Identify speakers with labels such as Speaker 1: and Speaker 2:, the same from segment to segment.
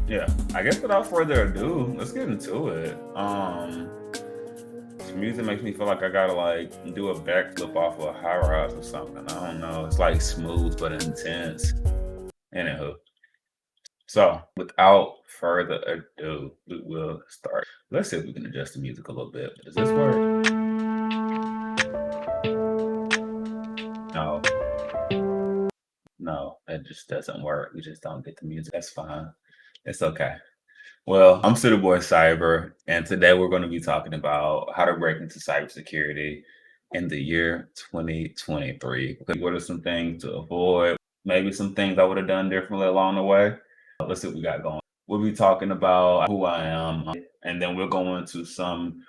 Speaker 1: Yeah, I guess without further ado, let's get into it. This music makes me feel like I gotta like do a backflip off of a high rise or something. I don't know. It's like smooth but intense. Anywho, so without further ado, we will start. Let's see if we can adjust the music a little bit. Does this work? No, no, that just doesn't work. We just don't get the music. That's fine. It's okay. Well, I'm City Boy Cyber, and today we're going to be talking about how to break into cybersecurity in the year 2023. What are some things to avoid? Maybe some things I would have done differently along the way. Let's see what we got going. We'll be talking about who I am, and then we'll go into some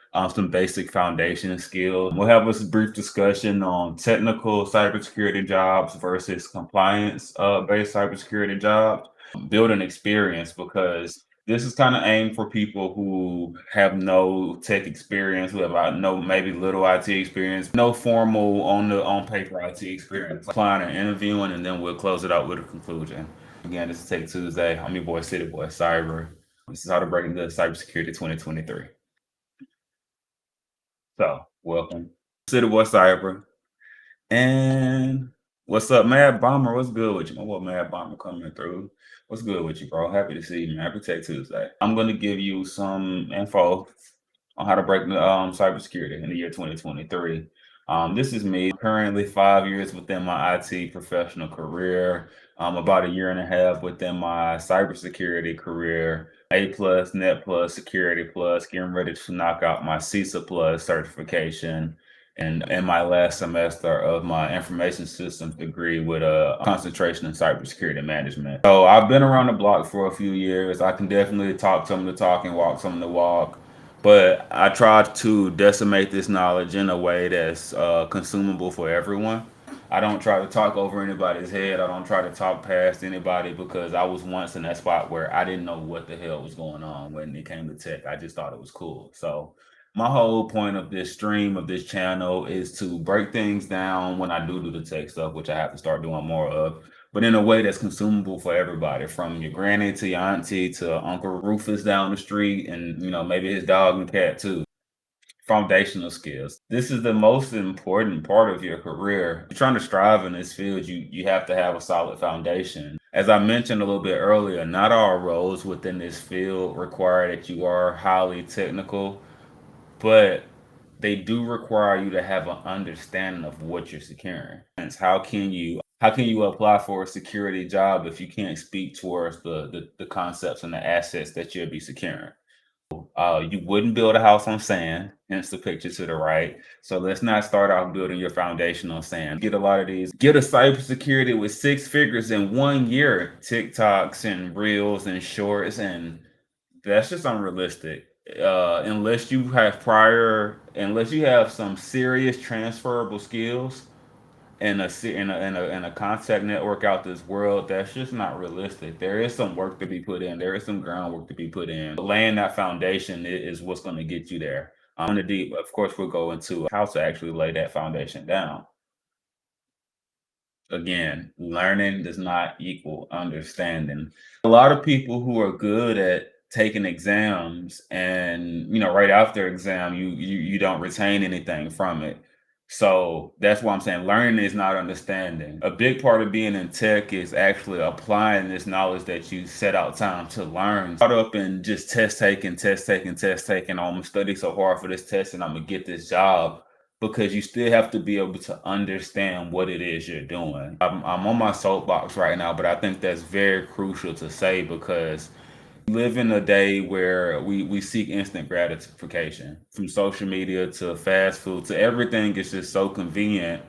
Speaker 1: basic foundation skills. We'll have a brief discussion on technical cybersecurity jobs versus compliance based cybersecurity jobs. Building experience because this is kind of aimed for people who have no tech experience, who have no maybe little IT experience, no formal on paper IT experience, applying and interviewing, and then we'll close it out with a conclusion. Again, this is Take Tuesday. I'm your boy City Boy Cyber. This is how to break into cybersecurity 2023. So welcome, City Boy Cyber. And what's up, Mad Bomber? What's good with you? My boy Mad Bomber coming through. What's good with you, bro? Happy to see you, man. Happy Tech Tuesday. I'm gonna give you some info on how to break the cybersecurity in the year 2023. This is me currently 5 years within my IT professional career. About a year and a half within my cybersecurity career. A plus, Net plus, Security plus, getting ready to knock out my CISA plus certification and in my last semester of my information systems degree with a concentration in cybersecurity management. So I've been around the block for a few years. I can definitely talk some of the talk and walk some of the walk, but I try to decimate this knowledge in a way that's consumable for everyone. I don't try to talk over anybody's head. I don't try to talk past anybody because I was once in that spot where I didn't know what the hell was going on when it came to tech. I just thought it was cool. So my whole point of this stream of this channel is to break things down when I do the tech stuff, which I have to start doing more of, but in a way that's consumable for everybody, from your granny to your auntie to Uncle Rufus down the street, and maybe his dog and cat too. Foundational skills. This is the most important part of your career. If you're trying to strive in this field, you have to have a solid foundation. As I mentioned a little bit earlier, not all roles within this field require that you are highly technical, but they do require you to have an understanding of what you're securing. And how can you apply for a security job if you can't speak towards the concepts and the assets that you'll be securing? You wouldn't build a house on sand, hence the picture to the right. So let's not start off building your foundation on sand. Get a lot of these, get a cybersecurity with six figures in 1 year, TikToks and reels and shorts, and that's just unrealistic. Unless you have some serious transferable skills and a contact network out this world, that's just not realistic. There is some work to be put in. There is some groundwork to be put in. Laying that foundation is what's going to get you there. On the deep, of course, we'll go into how to actually lay that foundation down. Again, learning does not equal understanding. A lot of people who are good at taking exams and right after exam you don't retain anything from it. So that's why I'm saying learning is not understanding. A big part of being in tech is actually applying this knowledge that you set out time to learn. Caught up in just test taking. Oh, I'm gonna study so hard for this test and I'm gonna get this job, because you still have to be able to understand what it is you're doing. I'm on my soapbox right now, but I think that's very crucial to say because we live in a day where we seek instant gratification, from social media to fast food to everything is just so convenient.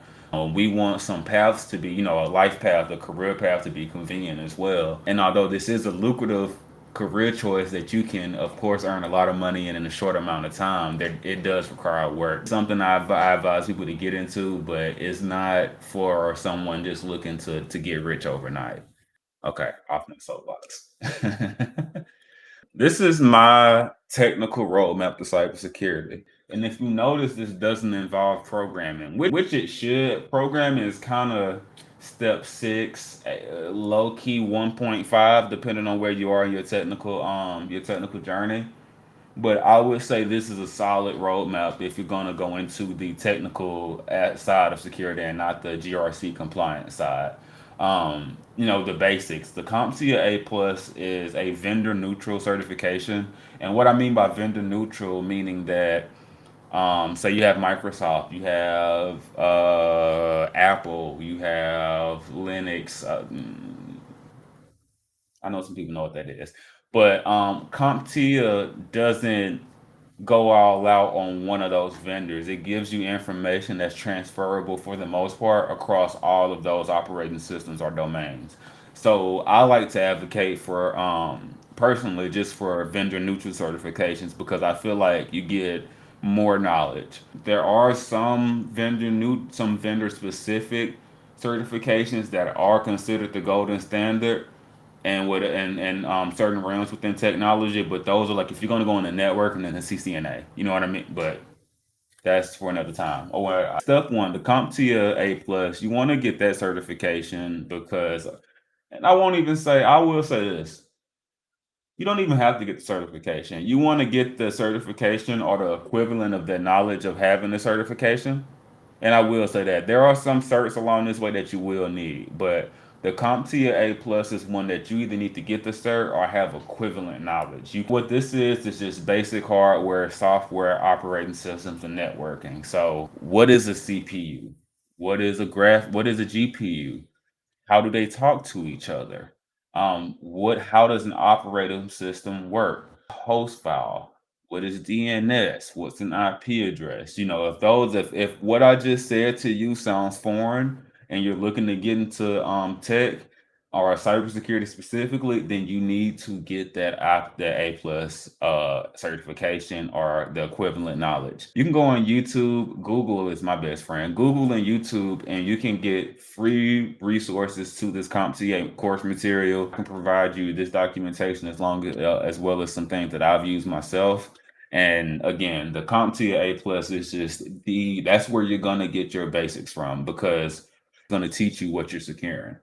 Speaker 1: We want some paths to be, a life path, a career path to be convenient as well. And although this is a lucrative career choice that you can, of course, earn a lot of money in a short amount of time, that it does require work. Something I advise people to get into, but it's not for someone just looking to get rich overnight. Okay, off my soapbox. This is my technical roadmap to cybersecurity. And if you notice, this doesn't involve programming, which it should. Programming is kind of Step six, low key 1.5, depending on where you are in your technical journey. But I would say this is a solid roadmap if you're going to go into the technical side of security and not the GRC compliance side. The basics. The CompTIA A plus is a vendor neutral certification, and what I mean by vendor neutral, meaning that so you have Microsoft, you have Apple, you have Linux. I know some people know what that is, but CompTIA doesn't go all out on one of those vendors. It gives you information that's transferable for the most part across all of those operating systems or domains. So I like to advocate for personally just for vendor neutral certifications because I feel like you get more knowledge. There are some vendor specific certifications that are considered the golden standard and certain realms within technology, but those are like if you're going to go in the network and then the CCNA, you know what I mean? But that's for another time. Or step one, the CompTIA A plus, you want to get that certification because, and I will say this, you don't even have to get the certification. You want to get the certification or the equivalent of the knowledge of having the certification. And I will say that there are some certs along this way that you will need, but the CompTIA A plus is one that you either need to get the cert or have equivalent knowledge. What this is just basic hardware, software, operating systems, and networking. So, what is a CPU? What is a GPU? How do they talk to each other? How does an operating system work? Host file? What is DNS? What's an IP address? If what I just said to you sounds foreign and you're looking to get into tech or cybersecurity specifically, then you need to get that A plus certification or the equivalent knowledge. You can go on YouTube. Google is my best friend. Google and YouTube, and you can get free resources to this CompTIA course material. I can provide you this documentation as well as some things that I've used myself. And again, the CompTIA A plus is just that's where you're gonna get your basics from because it's gonna teach you what you're securing.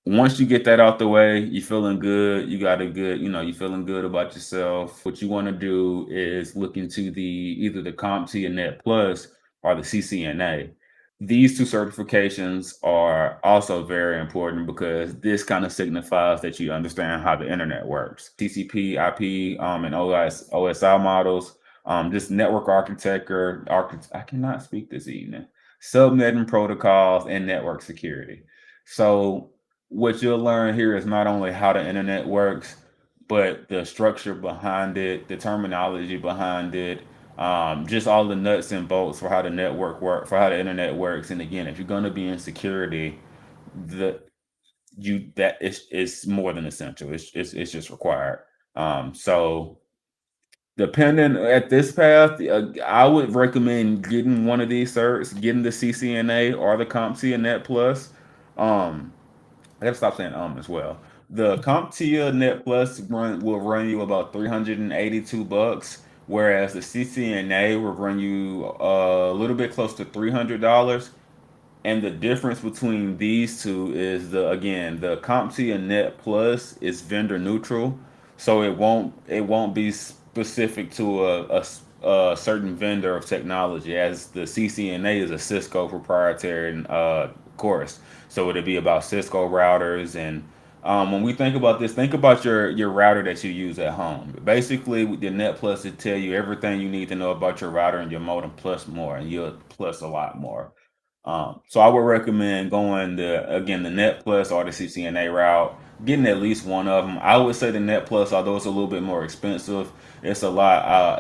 Speaker 1: Once you get that out the way, you feeling good, you feeling good about yourself. What you want to do is look into either the CompTIA Net Plus or the CCNA. These two certifications are also very important because this kind of signifies that you understand how the internet works. TCP, IP, and OSI models, just network architecture, I cannot speak this evening, subnetting protocols, and network security. So what you'll learn here is not only how the internet works, but the structure behind it, the terminology behind it, just all the nuts and bolts for how for how the internet works. And again, if you're going to be in security, the you that it's more than essential. It's just required. So depending at this path, I would recommend getting one of these certs, getting the CCNA or the CompTIA Net Plus. Um, I gotta stop saying as well. The CompTIA Net Plus will run you about $382, whereas the CCNA will run you a little bit close to $300. And the difference between these two is the CompTIA Net Plus is vendor neutral, so it won't be specific to a certain vendor of technology, as the CCNA is a Cisco proprietary course. So it'll be about Cisco routers and when we think about this, think about your router that you use at home. Basically, with the Net Plus, it tell you everything you need to know about your router and your modem plus more, and you'll plus a lot more. So I would recommend going the Net Plus or the CCNA route, getting at least one of them. I would say the Net Plus, although it's a little bit more expensive, it's a lot.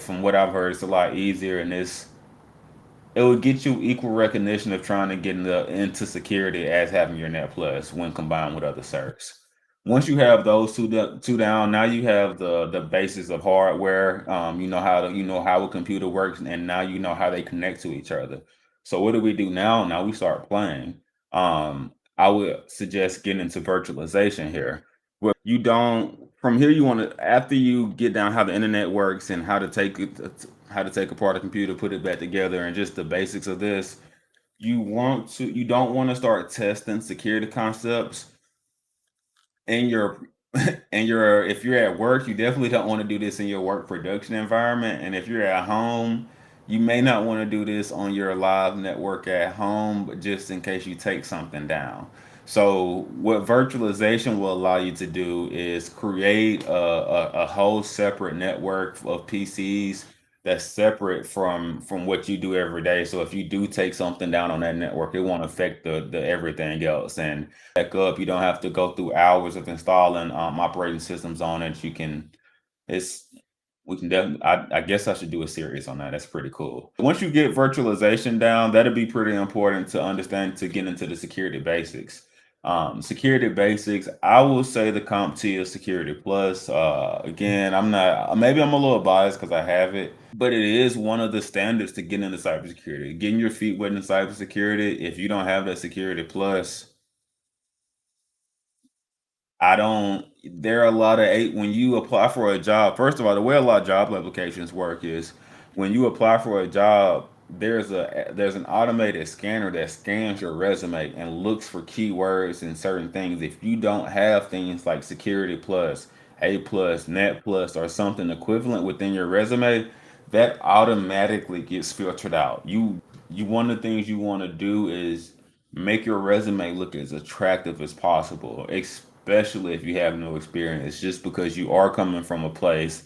Speaker 1: From what I've heard, it's a lot easier, and it would get you equal recognition of trying to get into security as having your Net Plus when combined with other certs. Once you have those two down, now you have the basis of hardware. You know how a computer works, and now you know how they connect to each other. So what do we do now? Now we start playing. I would suggest getting into virtualization here. You don't from here you want to after you get down how the internet works and how to take apart a computer, put it back together, and just the basics of this. you don't want to start testing security concepts in your in your if you're at work. You definitely don't want to do this in your work production environment. And if you're at home, you may not want to do this on your live network at home, but just in case you take something down. So what virtualization will allow you to do is create a whole separate network of PCs that's separate from what you do every day. So if you do take something down on that network, it won't affect the everything else. And back up, you don't have to go through hours of installing operating systems on it. You can it's we can definitely I guess I should do a series on that. That's pretty cool. Once you get virtualization down, that'll be pretty important to understand to get into the security basics. Security basics, I will say the CompTIA Security Plus. Again, I'm not, maybe I'm a little biased because I have it, but it is one of the standards to get into cybersecurity. Getting your feet wet in cybersecurity, if you don't have that Security Plus, I don't. There are a lot of eight when you apply for a job. First of all, the way a lot of job applications work is when you apply for a job, there's an automated scanner that scans your resume and looks for keywords and certain things. If you don't have things like Security Plus, A Plus, Net Plus, or something equivalent within your resume, that automatically gets filtered out. You one of the things you want to do is make your resume look as attractive as possible, especially if you have no experience, just because you're coming from a place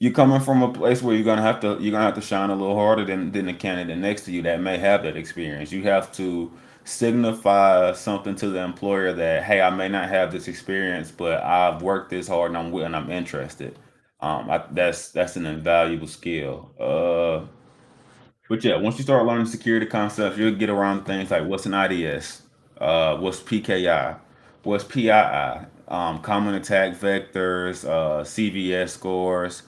Speaker 1: where you're gonna have to shine a little harder than the candidate next to you that may have that experience. You have to signify something to the employer that, hey, I may not have this experience, but I've worked this hard and I'm interested. That's an invaluable skill. But yeah, once you start learning security concepts, you'll get around things like what's an IDS, what's PKI, what's PII, common attack vectors, CVS scores.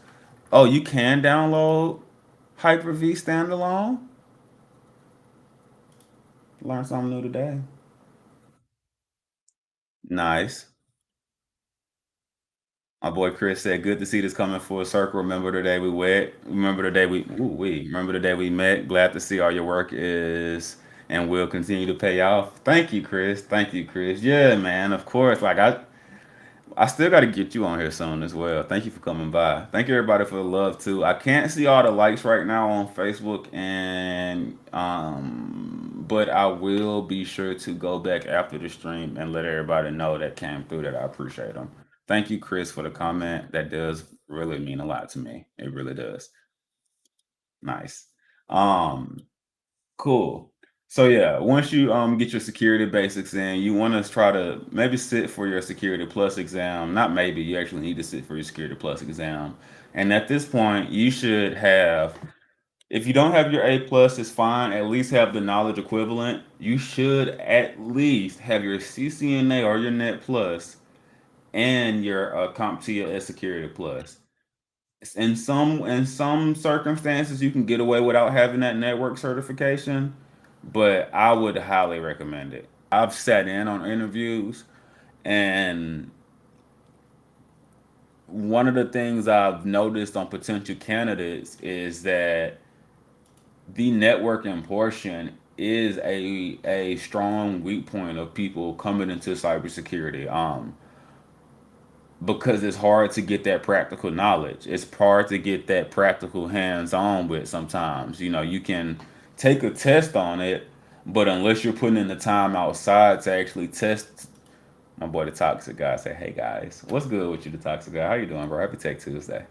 Speaker 1: Oh, you can download Hyper-V standalone. Learn something new today. Nice. My boy Chris said, "Good to see this coming full circle. Remember the day we wed. Remember the day we remember the day we met. Glad to see all your work is and will continue to pay off. Thank you, Chris. Thank you, Chris. Yeah, man. Of course. I still got to get you on here soon as well. Thank you for coming by. Thank you everybody for the love too. I can't see all the likes right now on Facebook and but I will be sure to go back after the stream and let everybody know that came through that I appreciate them. Thank you, Chris, for the comment. That does really mean a lot to me. It really does. Nice. Um, Cool. So yeah, once you get your security basics in, you want to try to maybe sit for your security plus exam. Not maybe, you actually need to sit for your security plus exam. And at this point, you should have, if you don't have your A plus, it's fine. At least have the knowledge equivalent. You should at least have your CCNA or your Net Plus and your CompTIA as Security Plus. In some circumstances, you can get away without having that network certification, but I would highly recommend it. I've sat in on interviews, and one of the things I've noticed on potential candidates is that the networking portion is a strong weak point of people coming into cybersecurity. Because it's hard to get that practical knowledge. It's hard to get that practical hands on with sometimes. You can take a test on it, but unless you're putting in the time outside to actually test, my boy the toxic guy say, "Hey guys, what's good with you, the toxic guy? How you doing, bro? Happy Tech Tuesday.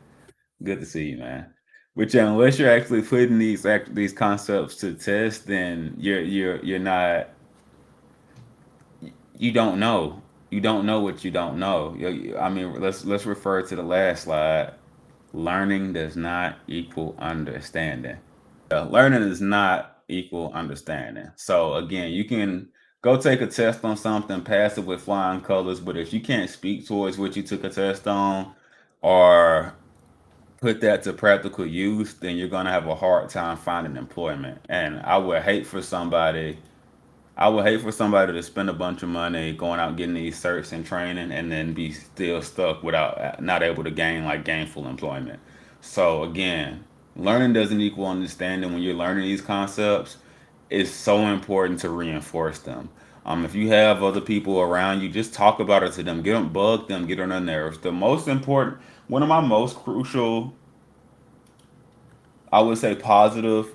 Speaker 1: Good to see you, man." But yeah, unless you're actually putting these concepts to test, then you're not you don't know. You don't know what you don't know. I mean, let's refer to the last slide. Learning does not equal understanding. Learning is not equal understanding. So again, you can go take a test on something, pass it with flying colors, but if you can't speak towards what you took a test on or put that to practical use, then you're gonna have a hard time finding employment. And I would hate for somebody to spend a bunch of money going out getting these certs and training and then be still stuck without not able to gain like gainful employment. So again, learning doesn't equal understanding when you're learning these concepts. it's so important to reinforce them. If you have other people around you, just talk about it to them. Get them, bug them, get on their nerves. The most important, one of my most crucial, I would say, positive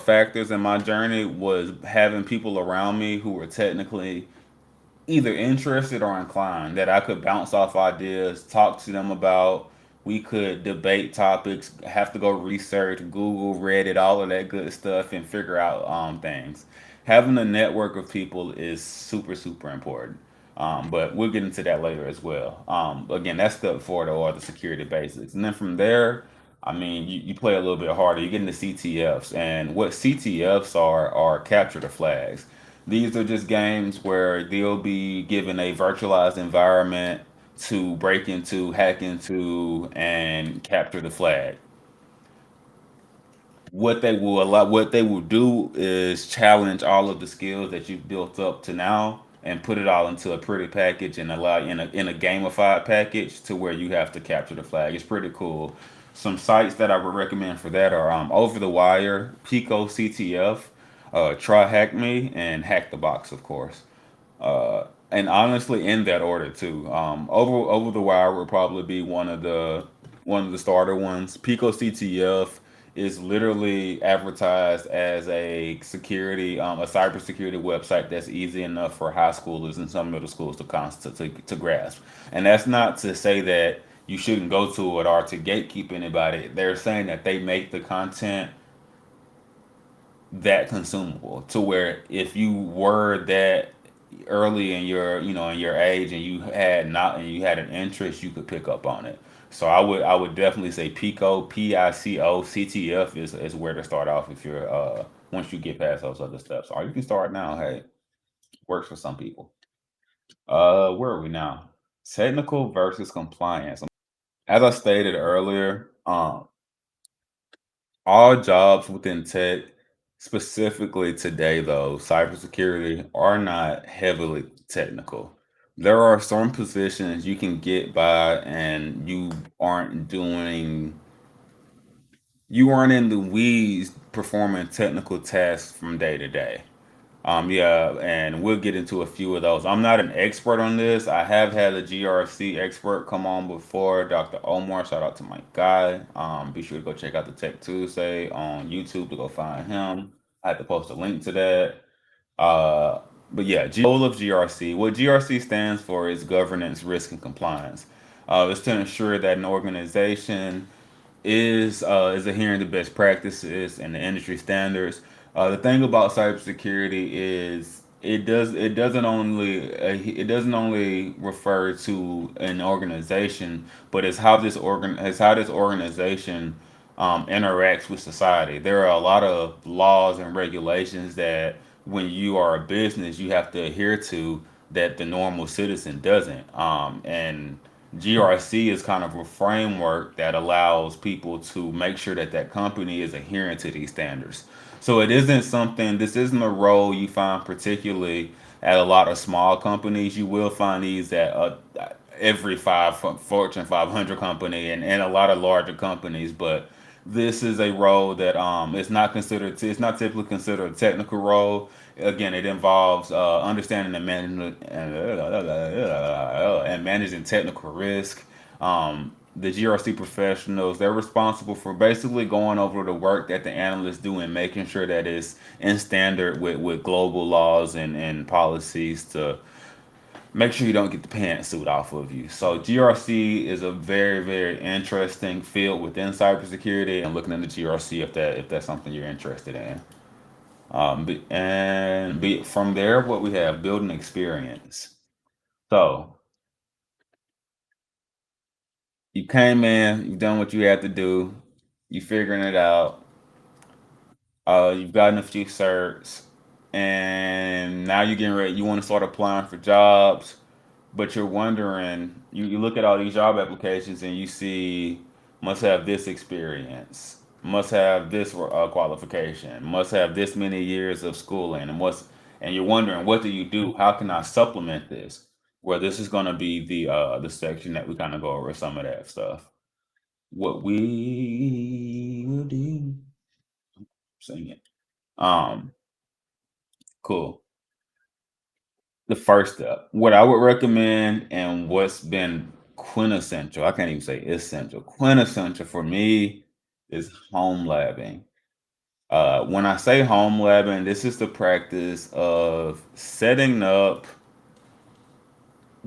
Speaker 1: factors in my journey was having people around me who were technically either interested or inclined, that I could bounce off ideas, talk to them about. We could debate topics, have to go research, Google, Reddit, all of that good stuff, and figure out things. Having a network of people is super, super important. But we'll get into that later as well. Again, that's step four, though, are the security basics. And then from there, I mean, you play a little bit harder. You get into CTFs. And what CTFs are capture the flags. These are just games where they'll be given a virtualized environment to break into, hack into, and capture the flag. What they will do is challenge all of the skills that you've built up to now and put it all into a pretty package and allow in a gamified package to where you have to capture the flag. It's pretty cool. Some sites that I would recommend for that are Over the Wire, Pico CTF, Try Hack Me, and Hack the Box, of course. And honestly, in that order too. Over the Wire would probably be one of the starter ones. Pico CTF is literally advertised as a cybersecurity website that's easy enough for high schoolers and some middle schools to grasp. And that's not to say that you shouldn't go to it or to gatekeep anybody. They're saying that they make the content that consumable to where if you were that early in your age and you had an interest, you could pick up on it. So I would definitely say PICO CTF is where to start off if you're once you get past those other steps, or you can start now. Hey, works for some people. Where are we now? Technical versus compliance. As I stated earlier, all jobs within tech, specifically today, though, cybersecurity, are not heavily technical. There are some positions you can get by and aren't doing, you aren't in the weeds performing technical tasks from day to day. Yeah, and we'll get into a few of those. I'm not an expert on this. I have had a GRC expert come on before, Dr. Omar. Shout out to my guy. Be sure to go check out the Tech Tuesday on YouTube to go find him. I had to post a link to that. Uh, but yeah, goal of GRC. What GRC stands for is governance, risk, and compliance. It's to ensure that an organization is adhering to best practices and the industry standards. The thing about cybersecurity is it doesn't only refer to an organization, but it's how this organization interacts with society. There are a lot of laws and regulations that when you are a business you have to adhere to that the normal citizen doesn't. And GRC is kind of a framework that allows people to make sure that that company is adhering to these standards. So this isn't a role you find particularly at a lot of small companies. You will find these at every Fortune 500 company and a lot of larger companies, but this is a role that it's not typically considered a technical role. Again, it involves understanding and managing technical risk. The GRC professionals, they're responsible for basically going over the work that the analysts do and making sure that it's in standard with global laws and policies to make sure you don't get the pantsuit off of you. So GRC is a very, very interesting field within cybersecurity, and looking into GRC if that's something you're interested in. From there, what we have building experience. So you came in, you've done what you had to do, you figuring it out. You've gotten a few certs, and now you're getting ready. You want to start applying for jobs, but you're wondering. You look at all these job applications and you see must have this experience, must have this qualification, must have this many years of schooling, and you're wondering what do you do? How can I supplement this? Well, this is going to be the section that we kind of go over some of that stuff. What we will do, sing it. Um, Cool. The first step, what I would recommend and what's been quintessential, I can't even say essential, quintessential for me is home labbing. When I say home labbing, this is the practice of setting up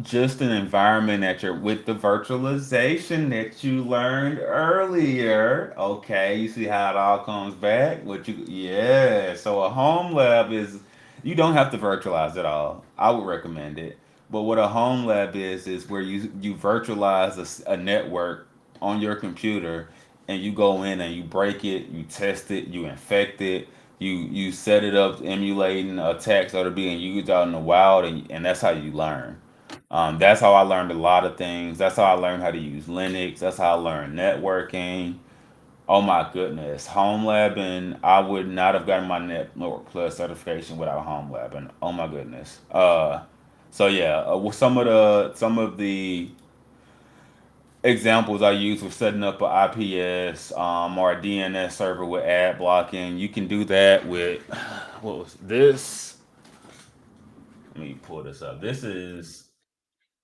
Speaker 1: just an environment that you're with the virtualization that you learned earlier. Okay, you see how it all comes back? What you yeah. So a home lab is you don't have to virtualize it all. I would recommend it. But what a home lab is where you virtualize a network on your computer and you go in and you break it, you test it, you infect it, you set it up emulating attacks that are being used out in the wild and that's how you learn. That's how I learned a lot of things. That's how I learned how to use Linux. That's how I learned networking. Oh my goodness, Home Lab, and I would not have gotten my Network Plus certification without Home Lab. And oh my goodness. So yeah, well, some of the examples I use for setting up a IPS or a DNS server with ad blocking. You can do that with what was this? Let me pull this up. This is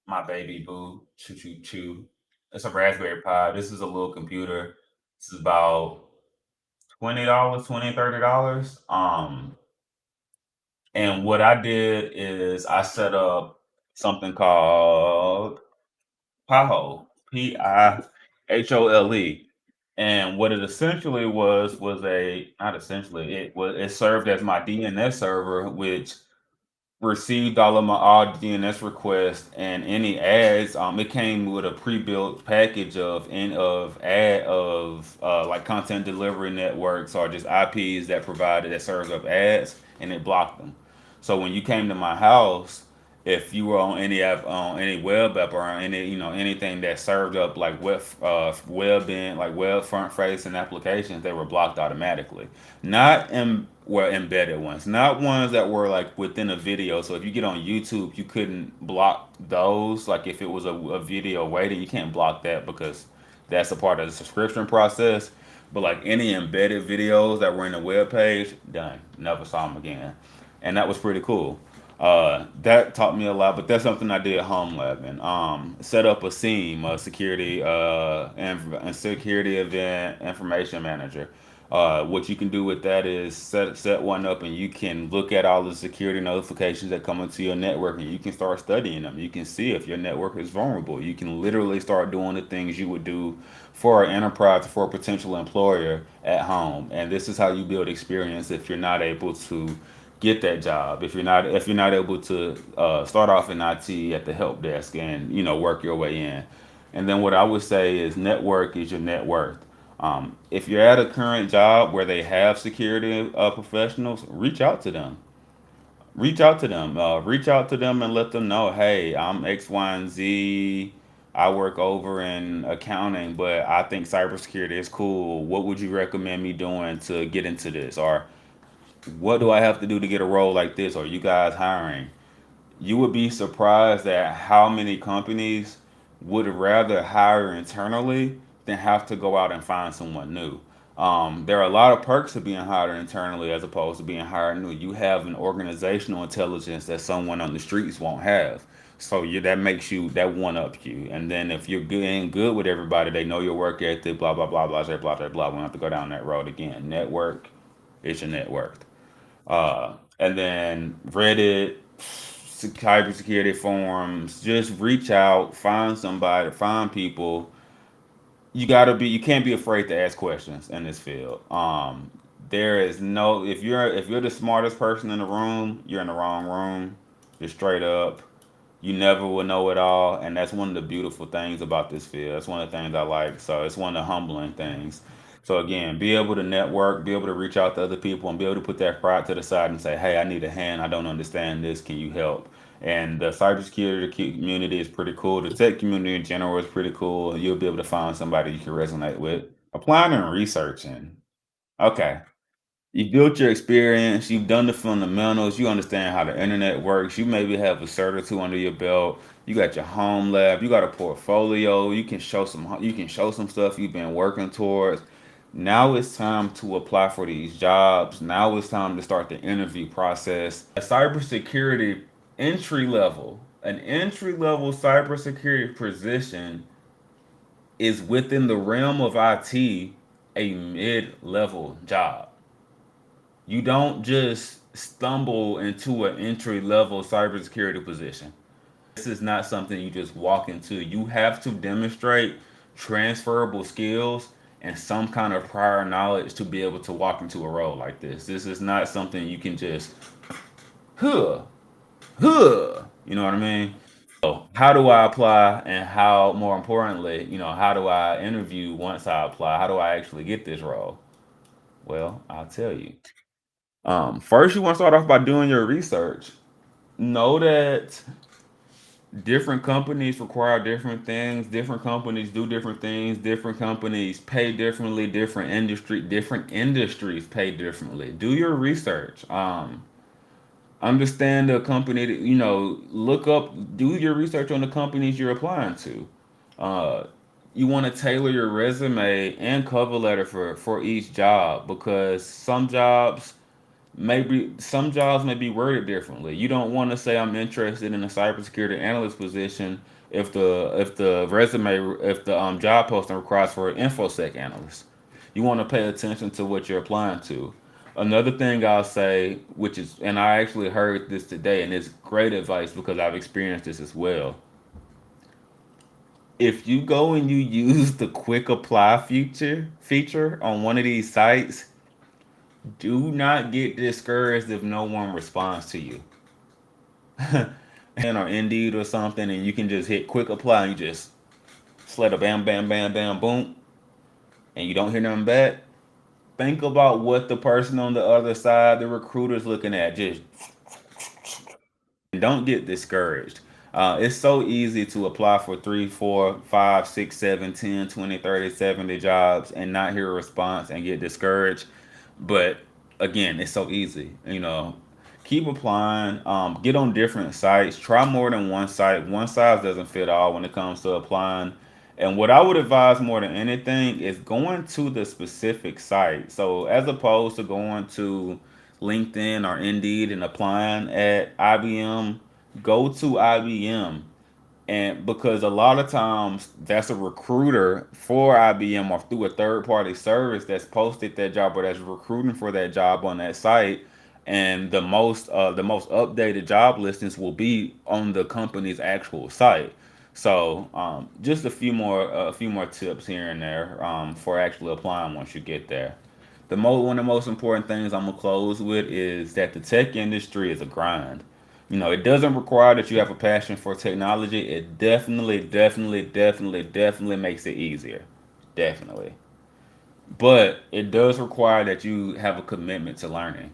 Speaker 1: my baby boo, choo choo choo. It's a Raspberry Pi. This is a little computer. This is about $20, $30. And what I did is I set up something called Pihole, Pihole. And what it essentially was a not essentially, it served as my DNS server, which received all DNS requests and any ads. It came with a pre-built package of like content delivery networks or just IPs that serves up ads, and it blocked them. So when you came to my house, if you were on any app, on any web app or on any anything that served up like web front facing applications, they were blocked automatically. Not in Well, embedded ones, not ones that were like within a video. So if you get on YouTube, you couldn't block those. Like if it was a video waiting, you can't block that because that's a part of the subscription process. But like any embedded videos that were in the web page, done. Never saw them again, and that was pretty cool. That taught me a lot, but that's something I did at home lab and set up a SIEM, a security event information manager. What you can do with that is set one up, and you can look at all the security notifications that come into your network, and you can start studying them. You can see if your network is vulnerable. You can literally start doing the things you would do for an enterprise, for a potential employer at home. And this is how you build experience if you're not able to get that job. If you're not able to start off in IT at the help desk and work your way in. And then what I would say is network is your net worth. If you're at a current job where they have security professionals, reach out to them. Reach out to them and let them know, hey, I'm X, Y, and Z. I work over in accounting, but I think cybersecurity is cool. What would you recommend me doing to get into this? Or what do I have to do to get a role like this? Or you guys hiring? You would be surprised at how many companies would rather hire internally than have to go out and find someone new. There are a lot of perks to being hired internally as opposed to being hired new. You have an organizational intelligence that someone on the streets won't have. So that makes you that one up you. And then if you're good with everybody, they know your work ethic, blah blah blah blah blah blah blah blah. We don't have to go down that road again. Network is your net worth. And then Reddit, cybersecurity forums, just reach out, find somebody, find people. You can't be afraid to ask questions in this field. There is no, if you're the smartest person in the room, you're in the wrong room. You're straight up. You never will know it all, and that's one of the beautiful things about this field. That's one of the things I like. So it's one of the humbling things. So again, be able to network, be able to reach out to other people, and be able to put that pride to the side and say, "Hey, I need a hand. I don't understand this. Can you help?" And the cybersecurity community is pretty cool. The tech community in general is pretty cool. You'll be able to find somebody you can resonate with. Applying and researching. Okay, you built your experience, you've done the fundamentals, you understand how the internet works, you maybe have a cert or two under your belt, you got your home lab, you got a portfolio, you can show some stuff you've been working towards. Now it's time to apply for these jobs. Now it's time to start the interview process. A cybersecurity entry level cybersecurity position is within the realm of IT a mid level job. You don't just stumble into an entry level cybersecurity position. This is not something you just walk into. You have to demonstrate transferable skills and some kind of prior knowledge to be able to walk into a role like this. This is not something you can just, huh, huh. You know what I mean? So, how do I apply, and how, more importantly, how do I interview once I apply? How do I actually get this role? Well, I'll tell you. First, you want to start off by doing your research. Know that different companies require different things. Different companies do different things. Different companies pay differently. Different industries pay differently. Do your research. Understand the company. Look up. Do your research on the companies you're applying to. Uh, you want to tailor your resume and cover letter for each job, because some jobs may be worded differently. You don't want to say I'm interested in a cybersecurity analyst position if the job posting requires for an infosec analyst. You want to pay attention to what you're applying to. Another thing I'll say, and I actually heard this today, and it's great advice because I've experienced this as well. If you go and you use the quick apply feature on one of these sites, do not get discouraged if no one responds to you. Or Indeed or something, and you can just hit quick apply and you just slid a bam, bam, bam, bam, boom, and you don't hear nothing back. Think about what the person on the other side, the recruiter's looking at. Just don't get discouraged. It's so easy to apply for 3, 4, 5, 6, 7, 10, 20, 30, 70 jobs and not hear a response and get discouraged. But again, it's so easy. Keep applying. Get on different sites. Try more than one site. One size doesn't fit all when it comes to applying. And what I would advise more than anything is going to the specific site. So as opposed to going to LinkedIn or Indeed and applying at IBM, go to IBM. And because a lot of times that's a recruiter for IBM or through a third party service that's posted that job or that's recruiting for that job on that site. And the most updated job listings will be on the company's actual site. So just a few more tips here and there for actually applying once you get there. One of the most important things I'm gonna close with is that the tech industry is a grind. It doesn't require that you have a passion for technology. It definitely, definitely, definitely, definitely makes it easier. Definitely. But it does require that you have a commitment to learning.